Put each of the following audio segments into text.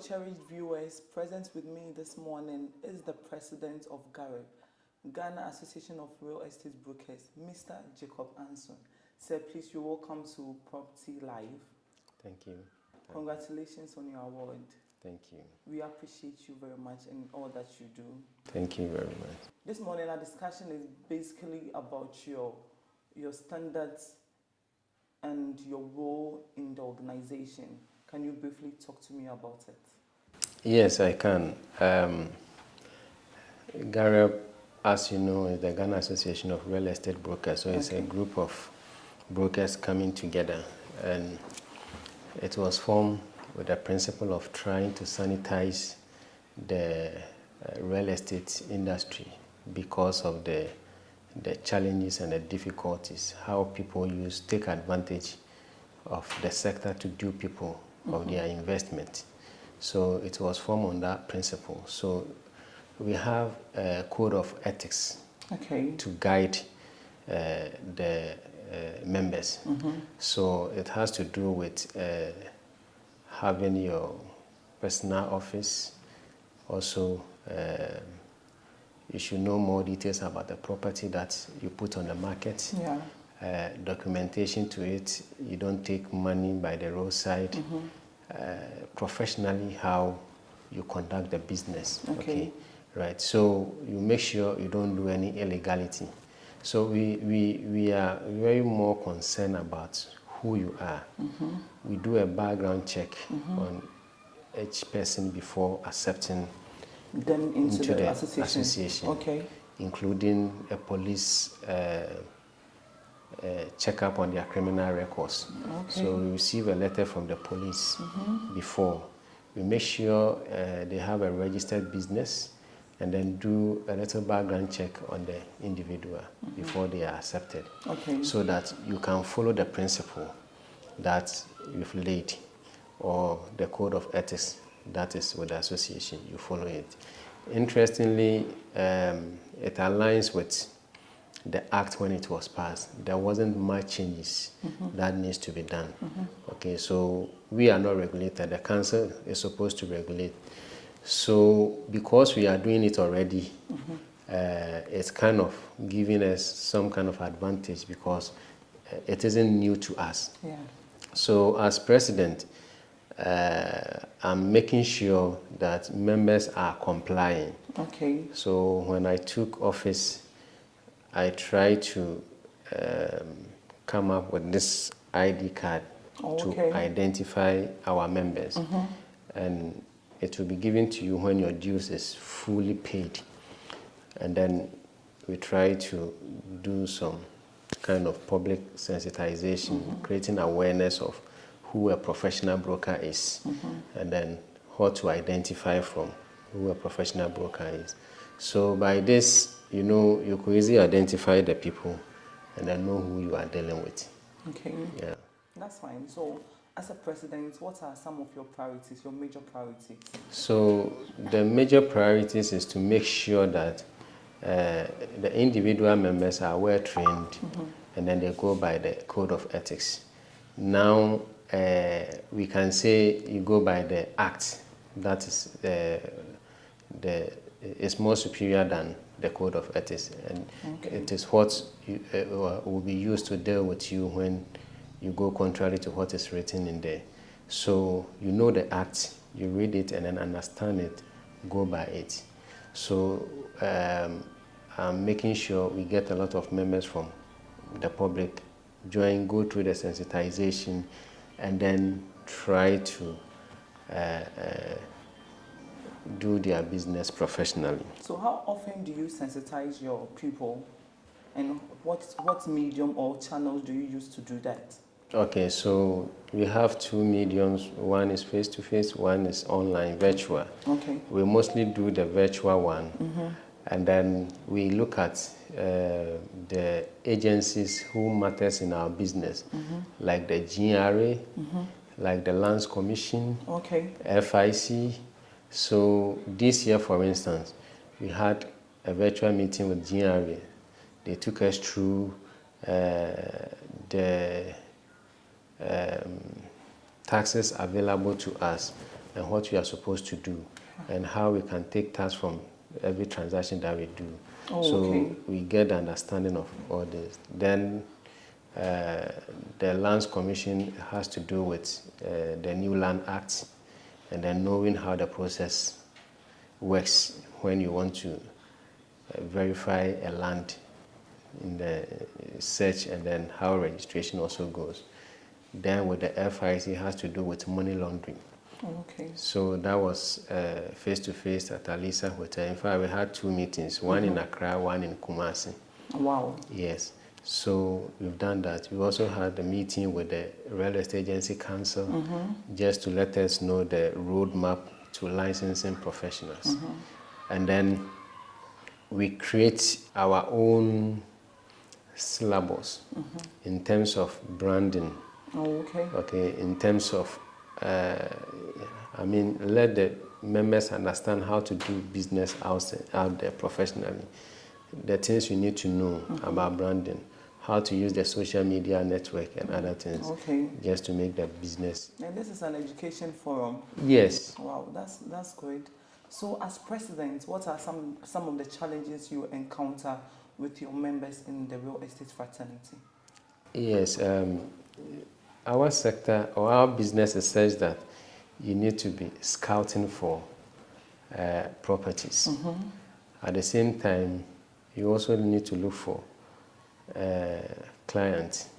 cherished viewers, present with me this morning is the president of GAREB, Ghana Association of Real Estate Brokers, Mr. Jacob Anson. Sir, please, you're welcome to Property Live. Thank you. Congratulations on your award. Thank you. We appreciate you very much in all that you do. Thank you very much. This morning, our discussion is basically about your standards and your role in the organization. Can you briefly talk to me about it? Yes, I can. GAREB, as you know, is the Ghana Association of Real Estate Brokers. So it's a group of brokers coming together. And it was formed with the principle of trying to sanitize the real estate industry because of the challenges and the difficulties, how people take advantage of the sector to dupe people of their investment. So it was formed on that principle. So we have a code of ethics to guide the members. So it has to do with having your personal office. Also, you should know more details about the property that you put on the market. Documentation to it. You don't take money by the roadside. Professionally, how you conduct the business. Right. So you make sure you don't do any illegality. So we are very more concerned about who you are. We do a background check on each person before accepting them into the association. Including a police check-up on their criminal records. So we receive a letter from the police before. We make sure they have a registered business and then do a little background check on the individual before they are accepted. So that you can follow the principle that you've laid or the code of ethics that is with the association, you follow it. Interestingly, it aligns with the act when it was passed. There wasn't much changes that needs to be done. So we are not regulated. The council is supposed to regulate. So because we are doing it already, it's kind of giving us some kind of advantage because it isn't new to us. So as president, I'm making sure that members are complying. So when I took office, I tried to come up with this ID card to identify our members. And it will be given to you when your dues is fully paid. And then we try to do some kind of public sensitization, creating awareness of who a professional broker is, and then how to identify from who a professional broker is. So by this, you could easily identify the people and then know who you are dealing with. That's fine. So as a president, what are some of your priorities, your major priorities? So the major priorities is to make sure that the individual members are well trained and then they go by the code of ethics. Now, we can say you go by the act. That is is more superior than the code of ethics, and it is what will be used to deal with you when you go contrary to what is written in there. So you know the act, you read it and then understand it, go by it. So I'm making sure we get a lot of members from the public, go through the sensitization, and then try to do their business professionally. So how often do you sensitize your people, and what medium or channels do you use to do that? Okay, so we have two mediums. One is face-to-face, one is online, virtual. We mostly do the virtual one, and then we look at the agencies who matters in our business, like the GRA, like the Lands Commission, FIC. So this year, for instance, we had a virtual meeting with GRA. They took us through the taxes available to us and what we are supposed to do, and how we can take tax from every transaction that we do. So we get the understanding of all this. Then the Lands Commission has to do with the new Land Act, and then knowing how the process works when you want to verify a land in the search, and then how registration also goes. Then with the FIC, it has to do with money laundering. Okay. So that was face-to-face at Alisa Hotel. In fact, we had 2 meetings, one in Accra, one in Kumasi. Wow. Yes. So we've done that. We also had a meeting with the Real Estate Agency Council just to let us know the roadmap to licensing professionals. And then we create our own syllabus in terms of branding. Okay, in terms of, let the members understand how to do business out there professionally. The things you need to know about branding, how to use the social media network and other things, just to make the business. And this is an education forum. Yes. Wow, that's great. So, as president, what are some of the challenges you encounter with your members in the real estate fraternity? Yes, our sector or our business is such that you need to be scouting for properties. At the same time, you also need to look for clients.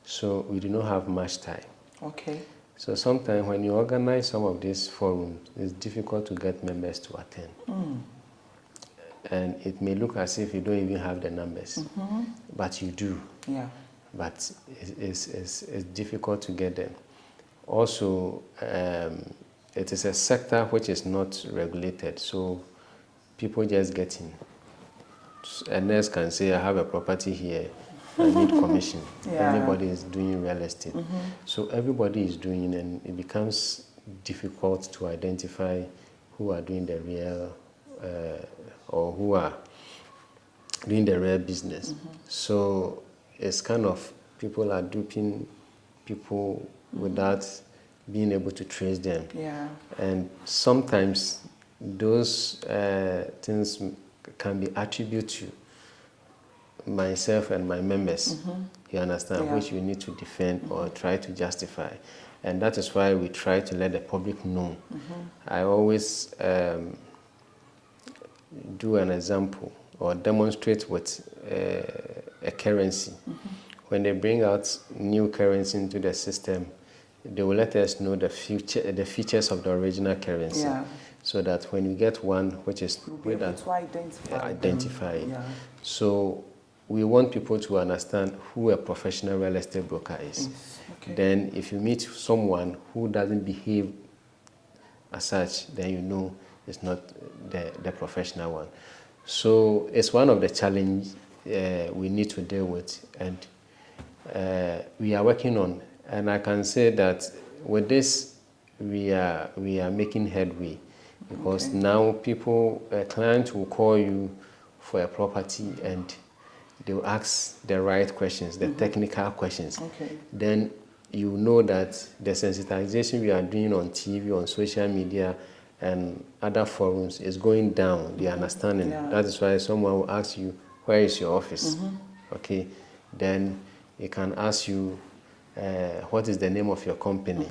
So we do not have much time. Okay. So sometimes when you organize some of these forums, it's difficult to get members to attend. And it may look as if you don't even have the numbers, but you do. Yeah. But it's difficult to get them. Also, it is a sector which is not regulated, so people just get in. A nurse can say, I have a property here, I need commission. Anybody is doing real estate. So everybody is doing, and it becomes difficult to identify who are doing the real, or who are doing the real business. So it's kind of, people are duping people without being able to trace them. And sometimes those things can be attributed to myself and my members, you understand, which we need to defend or try to justify. And that is why we try to let the public know. I always do an example or demonstrate with a currency. When they bring out new currency into the system, they will let us know the features of the original currency. So that when you get one which is with that, identify it. So we want people to understand who a professional real estate broker is. Then if you meet someone who doesn't behave as such, then you know it's not the professional one. So it's one of the challenges we need to deal with, and we are working on. And I can say that with this, we are making headway, because now clients will call you for a property and they will ask the right questions, the technical questions. Then you know that the sensitization we are doing on TV, on social media, and other forums is going down, the understanding. That is why someone will ask you, where is your office? Okay, then he can ask you, what is the name of your company?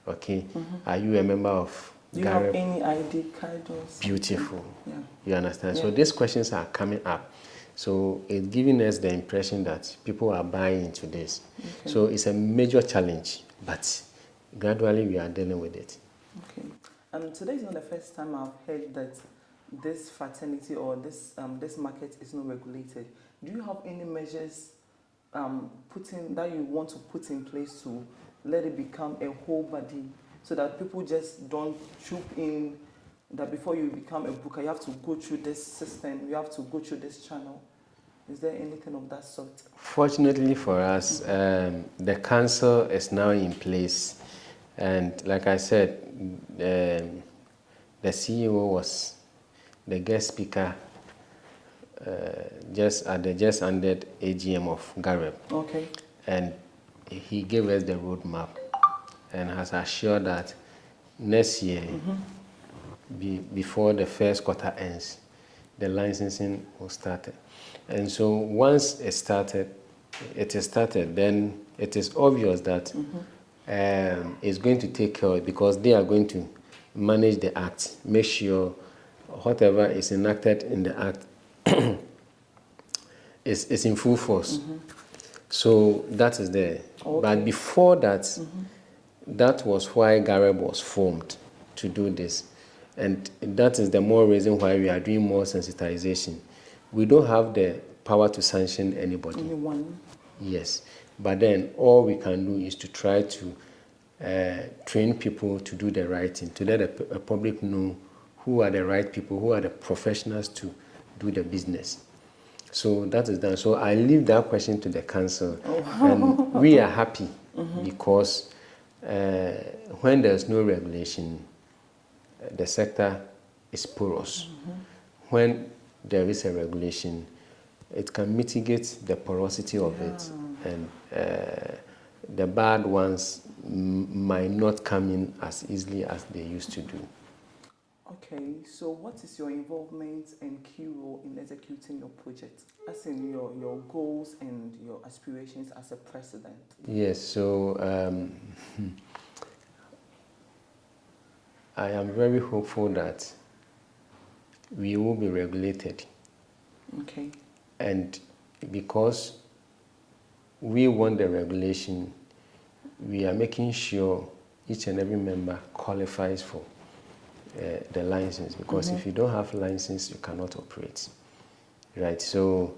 Okay, are you a member of Do you have any ID card or something? Beautiful. You understand? So these questions are coming up. So it's giving us the impression that people are buying into this. So it's a major challenge, but gradually we are dealing with it. Today is not the first time I've heard that this fraternity or this market is not regulated. Do you have any measures that you want to put in place to let it become a whole body, so that people just don't troop in, that before you become a broker, you have to go through this system, you have to go through this channel? Is there anything of that sort? Fortunately for us, the council is now in place. And like I said, the CEO was the guest speaker just at the just ended AGM of Gareb. And he gave us the roadmap and has assured that next year, before the first quarter ends, the licensing will start. And so once it is started, then it is obvious that it's going to take care, because they are going to manage the act, make sure whatever is enacted in the act is in full force. So that is there. Okay. But before that, that was why Gareb was formed, to do this. And that is the more reason why we are doing more sensitization. We don't have the power to sanction anybody. Anyone? Yes. But then all we can do is to try to train people to do the right thing, to let the public know who are the right people, who are the professionals to do the business. So that is done. So I leave that question to the council. And we are happy because when there's no regulation, the sector is porous. When there is a regulation, it can mitigate the porosity of it, and the bad ones might not come in as easily as they used to do. Okay, so what is your involvement and key role in executing your project, as in your goals and your aspirations as a president? Yes, so I am very hopeful that we will be regulated. Okay. And because we want the regulation, we are making sure each and every member qualifies for the license, because if you don't have license, you cannot operate, right? So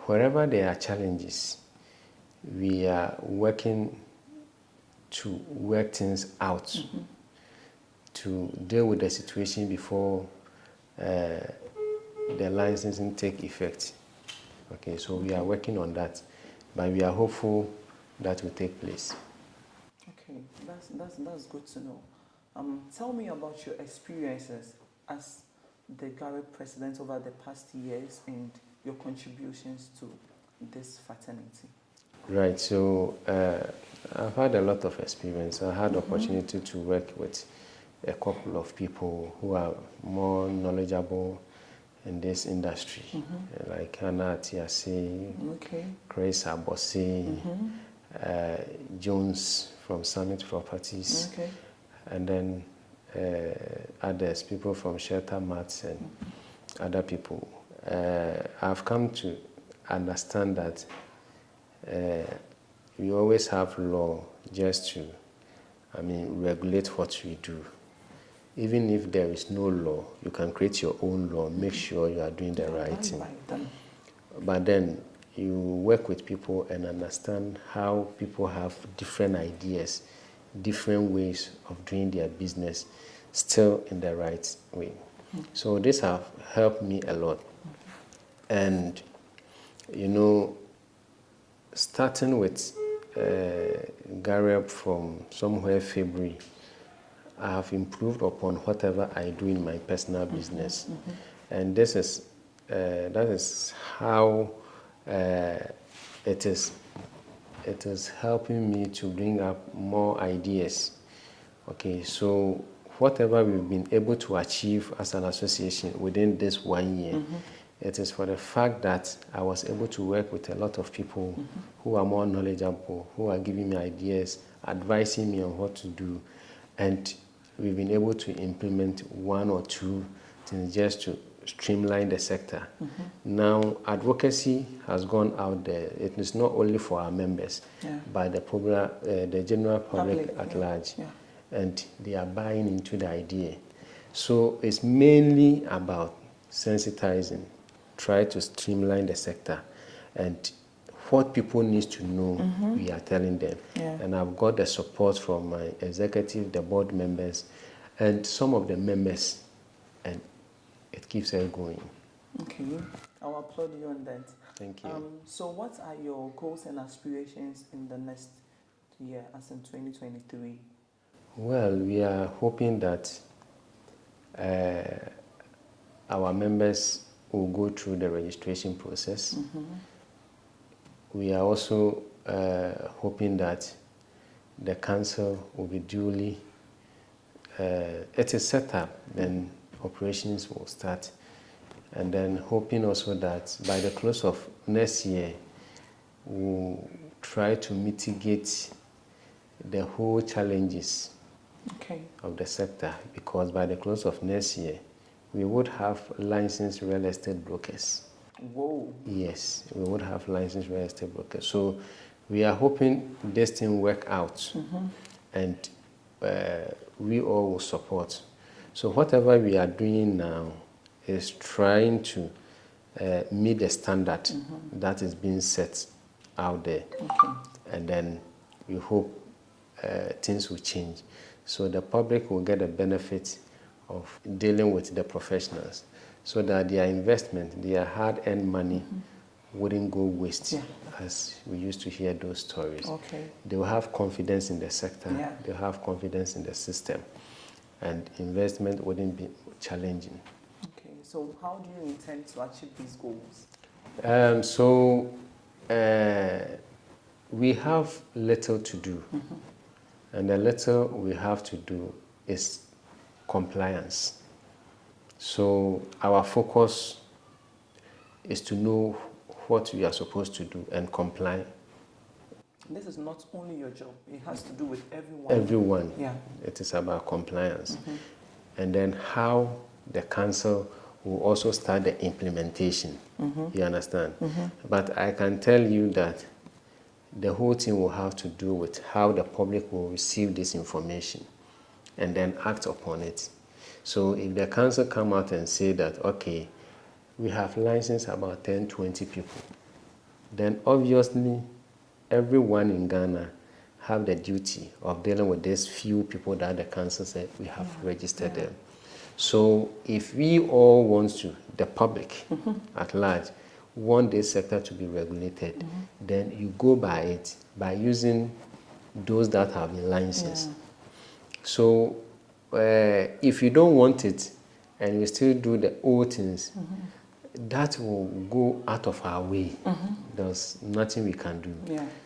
wherever there are challenges, we are working to work things out, to deal with the situation before the licensing take effect. Okay, so we are working on that, but we are hopeful that will take place. Okay, that's good to know. Tell me about your experiences as the Gareb president over the past years and your contributions to this fraternity. Right, so I've had a lot of experience. I had the opportunity to work with a couple of people who are more knowledgeable in this industry, like Hannah Tiasi, Grace Abosi, Jones from Summit Properties, and then others, people from Shelter Mats and other people. I've come to understand that we always have law just to, regulate what we do. Even if there is no law, you can create your own law, make sure you are doing the right thing. But then you work with people and understand how people have different ideas, different ways of doing their business, still in the right way. So this have helped me a lot. And, starting with Gareb from somewhere February, I have improved upon whatever I do in my personal business. And that is how it is helping me to bring up more ideas. Okay, so whatever we've been able to achieve as an association within this 1 year, it is for the fact that I was able to work with a lot of people who are more knowledgeable, who are giving me ideas, advising me on what to do, and we've been able to implement 1 or 2 things just to streamline the sector. Now, advocacy has gone out there. It is not only for our members, but the general public at large. And they are buying into the idea. So it's mainly about sensitizing, try to streamline the sector, and what people need to know, we are telling them. And I've got the support from my executive, the board members, and some of the members, and it keeps us going. Okay, I'll applaud you on that. Thank you. So what are your goals and aspirations in the next year, as in 2023? Well, we are hoping that our members will go through the registration process. We are also hoping that the council will be duly it is set up, then operations will start. And then hoping also that by the close of next year, we'll try to mitigate the whole challenges of the sector, because by the close of next year, we would have licensed real estate brokers. Whoa. Yes, we would have licensed real estate brokers. So we are hoping this thing work out, and we all will support. So whatever we are doing now is trying to meet the standard that is being set out there. And then we hope things will change. So the public will get the benefit of dealing with the professionals, so that their investment, their hard-earned money wouldn't go waste, as we used to hear those stories. They will have confidence in the sector, they will have confidence in the system, and investment wouldn't be challenging. So how do you intend to achieve these goals? We have little to do, and the little we have to do is compliance. So our focus is to know what we are supposed to do and comply. This is not only your job, it has to do with everyone. Everyone. It is about compliance. And then how the council will also start the implementation. You understand? But I can tell you that the whole thing will have to do with how the public will receive this information and then act upon it. So if the council come out and say that, okay, we have licensed about 10, 20 people, then obviously everyone in Ghana have the duty of dealing with these few people that the council said we have registered them. So if we all want to, the public at large, want this sector to be regulated, then you go by it, by using those that have been licensed. So if you don't want it and you still do the old things, that will go out of our way. There's nothing we can do,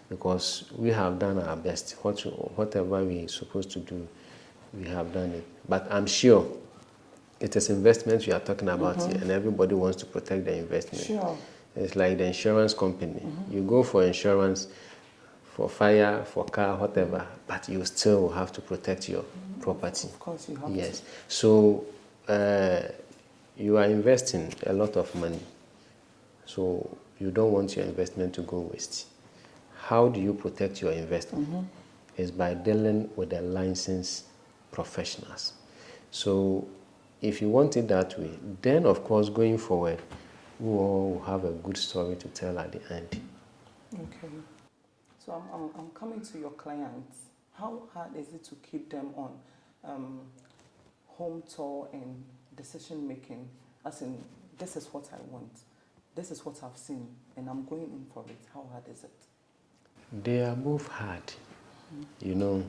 because we have done our best. Whatever we're supposed to do, we have done it. But I'm sure it is investment we are talking about here, and everybody wants to protect the investment. It's like the insurance company. You go for insurance for fire, for car, whatever, but you still have to protect your property. Of course you have to. So you are investing a lot of money, so you don't want your investment to go waste. How do you protect your investment? Is by dealing with the licensed professionals. So if you want it that way, then of course going forward, we will have a good story to tell at the end. So I'm coming to your clients. How hard is it to keep them on home tour and decision making? As in, this is what I want, this is what I've seen, and I'm going in for it. How hard is it? They are both hard, you know.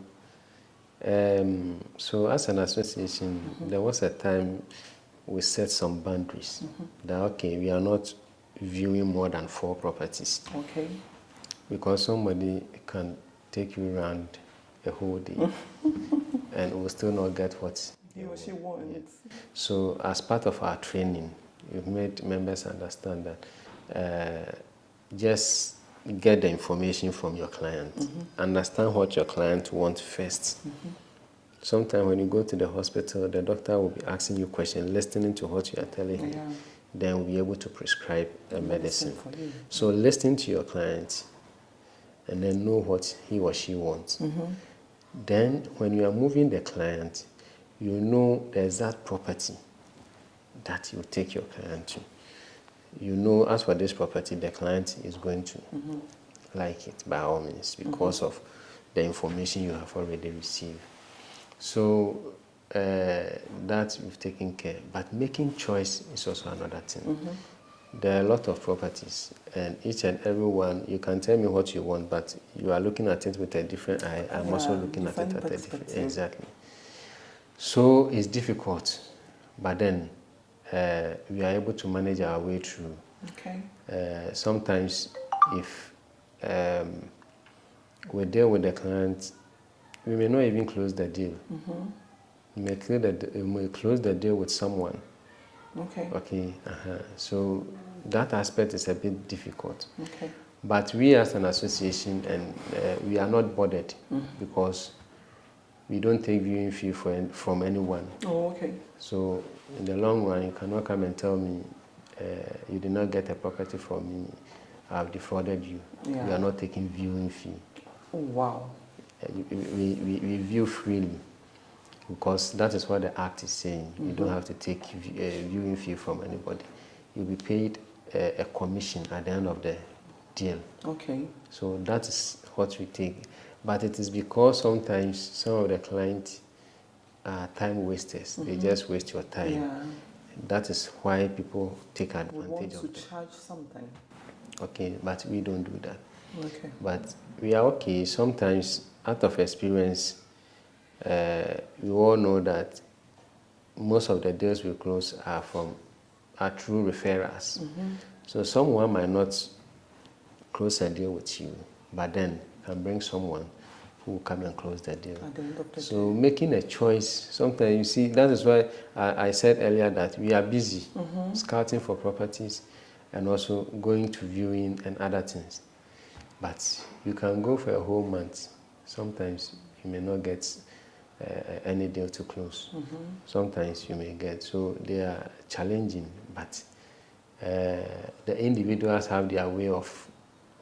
So as an association, there was a time we set some boundaries. That, okay, we are not viewing more than 4 properties. Because somebody can take you around a whole day and will still not get what he or she wants. So as part of our training, we've made members understand that just get the information from your client. Understand what your client wants first. Sometimes when you go to the hospital, the doctor will be asking you questions, listening to what you are telling him. Then we'll be able to prescribe a medicine. So listen to your client and then know what he or she wants. Then when you are moving the client, you know the exact property that you take your client to. You know, as for this property, the client is going to like it by all means, because of the information you have already received. So that we've taken care. But making choice is also another thing. There are a lot of properties, and each and every one, you can tell me what you want, but you are looking at it with a different eye. I'm also looking at it at a different. Exactly. So it's difficult, but then we are able to manage our way through. Sometimes if we deal with the client, we may not even close the deal. You may close the deal with someone. Okay. Okay. So that aspect is a bit difficult. Okay. But we as an association, and we are not bothered because we don't take viewing fee from anyone. Oh, okay. So in the long run, you cannot come and tell me you did not get a property from me, I've defrauded you. Yeah. We are not taking viewing fee. Oh, wow. We view freely because that is what the Act is saying. You don't have to take viewing fee from anybody. You'll be paid a commission at the end of the deal. Okay. So that is what we take. But it is because sometimes some of the clients are time wasters. They just waste your time. Yeah. That is why people take We advantage want of to it. charge something. Okay, but we don't do that. Okay. But we are okay. Sometimes, out of experience, we all know that most of the deals we close are through referrals. So someone might not close a deal with you, but then can bring someone who will come and close the deal. At the end of the So making a choice, sometimes you see, that is why I said earlier that we are busy scouting for properties and also going to viewing and other things. But you can go for a whole month. Sometimes you may not get any deal to close. Sometimes you may get. So they are challenging, but the individuals have their way of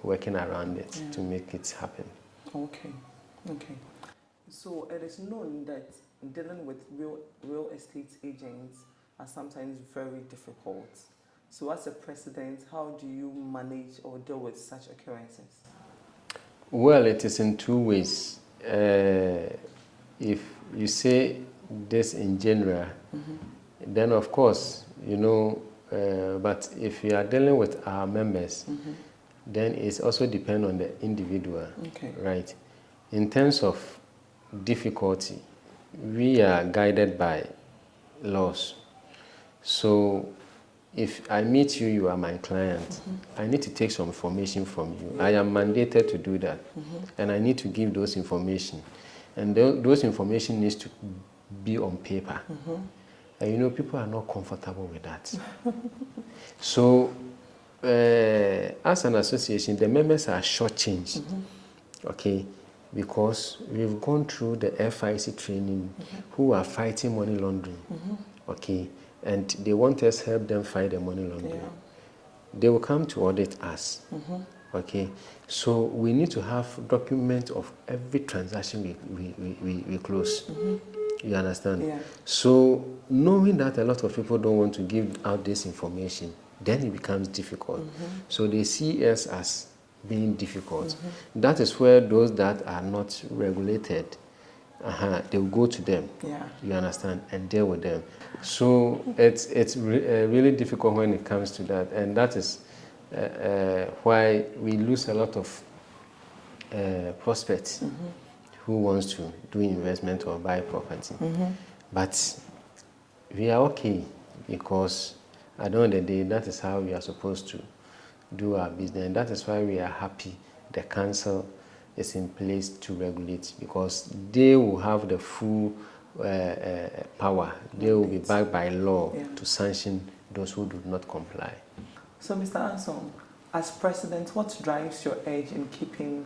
working around it to make it happen. Okay. Okay. So it is known that dealing with real estate agents are sometimes very difficult. So as a president, how do you manage or deal with such occurrences? Well, it is in two ways. If you say this in general, then of course, but if you are dealing with our members, then it also depends on the individual, right? In terms of difficulty, we are guided by laws. So if I meet you, you are my client, I need to take some information from you. I am mandated to do that, and I need to give those information. And those information needs to be on paper. And people are not comfortable with that. So as an association, the members are shortchanged, okay, because we've gone through the FIC training, who are fighting money laundering, okay, and they want us to help them fight the money laundering. They will come to audit us, okay. So we need to have document of every transaction we close. You understand? Yeah. So knowing that a lot of people don't want to give out this information, then it becomes difficult. So they see us as being difficult. That is where those that are not regulated, they will go to them. Yeah. You understand? And deal with them. So it's really difficult when it comes to that, and that is why we lose a lot of prospects who wants to do investment or buy property. But we are okay because at the end of the day, that is how we are supposed to do our business. And that is why we are happy the council is in place to regulate, because they will have the full power. They will be backed by law to sanction those who do not comply. So Mr. Anson, as president, what drives your edge in keeping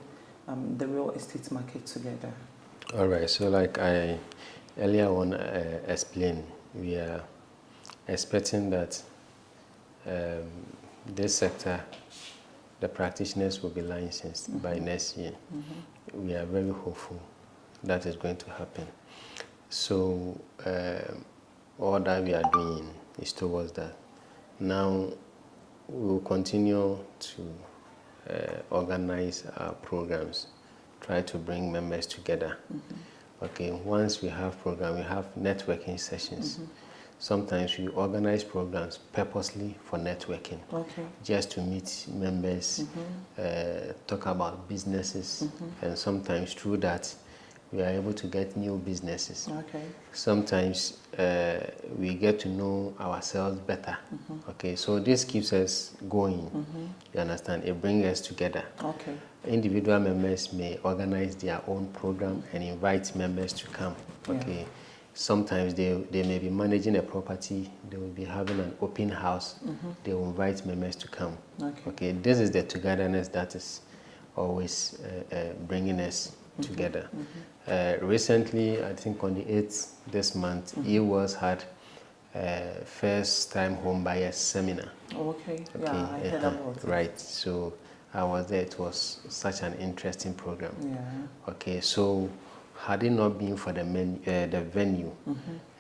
the real estate market together? All right, so like I earlier on explained, we are expecting that this sector, the practitioners will be licensed by next year. We are very hopeful that is going to happen. So all that we are doing is towards that. Now we will continue to organize our programs, try to bring members together. Okay, once we have program, we have networking sessions. Sometimes we organize programs purposely for networking, just to meet members, talk about businesses, and sometimes through that we are able to get new businesses. Sometimes we get to know ourselves better. Okay, so this keeps us going. You understand? It brings us together. Individual members may organize their own program and invite members to come. Okay. sometimes they may be managing a property, they will be having an open house, they will invite members to come. Okay, this is the togetherness that is always bringing us together. Recently, I think on the 8th this month, EWOS had first time home buyers seminar. Okay, yeah, I heard about it. Right, so I was there. It was such an interesting program. Yeah. Okay, so had it not been for the venue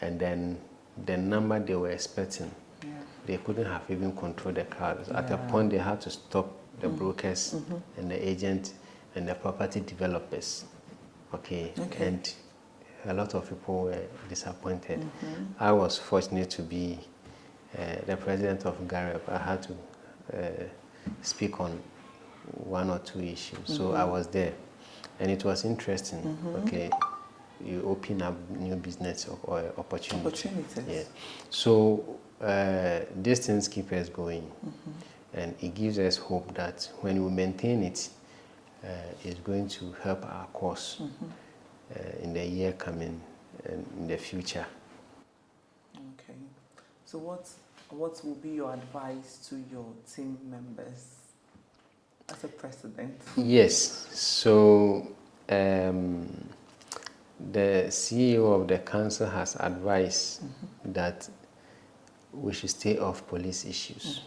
and then the number they were expecting, they couldn't have even controlled the crowds. At a point, they had to stop the brokers and the agents and the property developers. Okay, and a lot of people were disappointed. I was fortunate to be the president of GAREP. I had to speak on one or two issues, so I was there, and it was interesting. Okay, you open up new business or opportunities. Yeah, so these things keep us going, and it gives us hope that when we maintain it, it's going to help our cause in the year coming and in the future. Okay, so what will be your advice to your team members as a president? Yes, so the CEO of the council has advised that we should stay off police issues.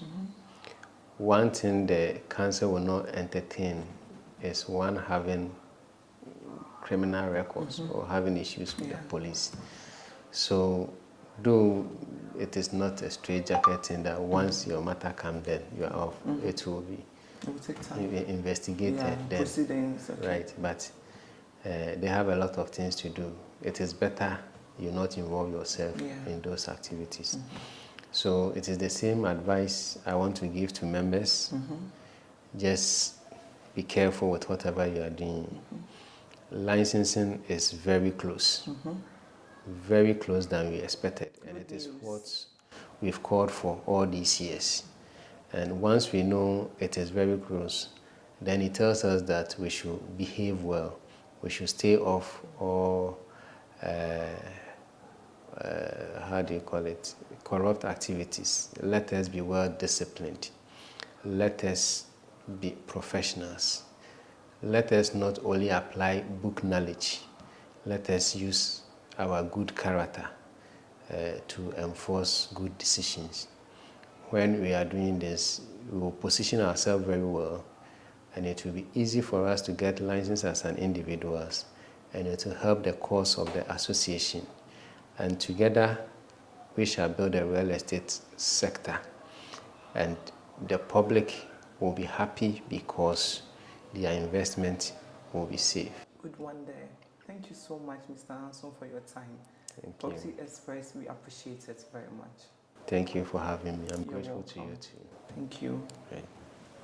One thing the council will not entertain is one having criminal records or having issues with the police. So, though it is not a straitjacket thing that once your matter comes, then you are off, it will be investigated. Then, proceedings. Right, but they have a lot of things to do. It is better you not involve yourself in those activities. So it is the same advice I want to give to members. Just be careful with whatever you are doing. Licensing is very close, very close than we expected, and it is what we've called for all these years. And once we know it is very close, then it tells us that we should behave well. We should stay off all, how do you call it, corrupt activities. Let us be well disciplined. Let us be professionals. Let us not only apply book knowledge. Let us use our good character to enforce good decisions. When we are doing this, we will position ourselves very well, and it will be easy for us to get license as an individuals, and it will help the cause of the association. And together, we shall build a real estate sector, and the public will be happy because their investment will be safe. Good one there. Thank you so much, Mr. Anson, for your time. Thank you. Property Express, we appreciate it very much. Thank you for having me. I'm You're grateful welcome. to you too. Thank you. Right.